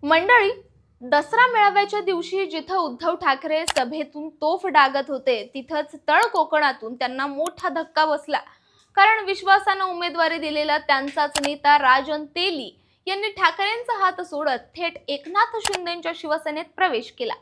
मंडळी, दसरा मेळाव्याच्या दिवशी जिथं उद्धव ठाकरे सभेतून तोफ डागत होते, तिथंच तळ कोकणातून त्यांना मोठा धक्का बसला. कारण विश्वासानं उमेदवारी दिलेला त्यांचाच नेता राजन तेली यांनी ठाकरेंचा हात सोडत थेट एकनाथ शिंदेंच्या शिवसेनेत प्रवेश केला.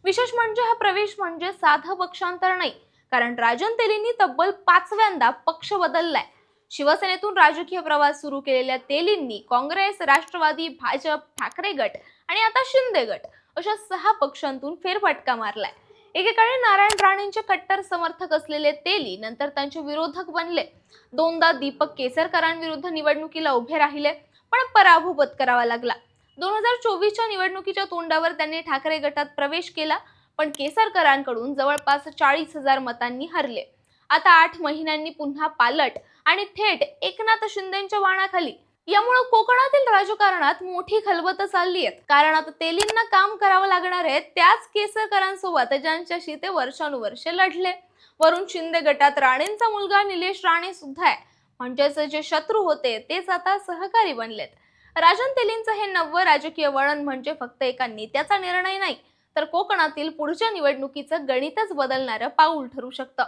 विशेष म्हणजे हा प्रवेश म्हणजे साधं पक्षांतर नाही, कारण राजन तेलींनी तब्बल 5व्यांदा पक्ष बदललाय. शिवसेनेतून राजकीय प्रवास सुरू केलेल्या तेलींनी काँग्रेस, राष्ट्रवादी, भाजप, ठाकरे गट आणि आता शिंदे गट अशा 6 पक्षांतून फेरफटका मारलाय. एकेकाळी नारायण राणेंचे कट्टर समर्थक असलेले तेली नंतर त्यांचे विरोधक बनले. दोनदा दीपक केसरकरांविरुद्ध निवडणुकीला उभे राहिले, पण पराभव पत्करावा लागला. 2024च्या निवडणुकीच्या तोंडावर त्यांनी ठाकरे गटात प्रवेश केला, पण केसरकरांकडून जवळपास 40,000 मतांनी हरले. आता 8 महिन्यांनी पुन्हा पालट आणि थेट एकनाथ शिंदेंच्या वाणाखाली. यामुळे कोकणातील राजकारणात मोठी खलबत चालली आहे. कारण आता तेलींना काम करावं लागणार आहे त्याच केसरकरांसोबत ज्यांच्याशी ते वर्षानुवर्षे लढले. वरून शिंदे गटात राणेंचा मुलगा निलेश राणे सुद्धा आहे. म्हणजेच जे शत्रू होते तेच आता सहकारी बनलेत. राजन तेलींचं हे नवं राजकीय वळण म्हणजे फक्त एका नेत्याचा निर्णय नाही, तर कोकणातील पुढच्या निवडणुकीचं गणितच बदलणारं पाऊल ठरू शकतं.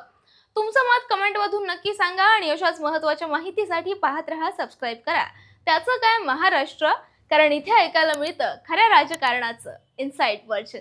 तुमचं मत कमेंटमधून नक्की सांगा आणि अशाच महत्त्वाच्या माहितीसाठी पाहत रहा, सबस्क्राईब करा. त्याचं काय महाराष्ट्र, कारण इथे ऐकायला मिळतं खऱ्या राजकारणाचं इनसाइड व्हर्जन.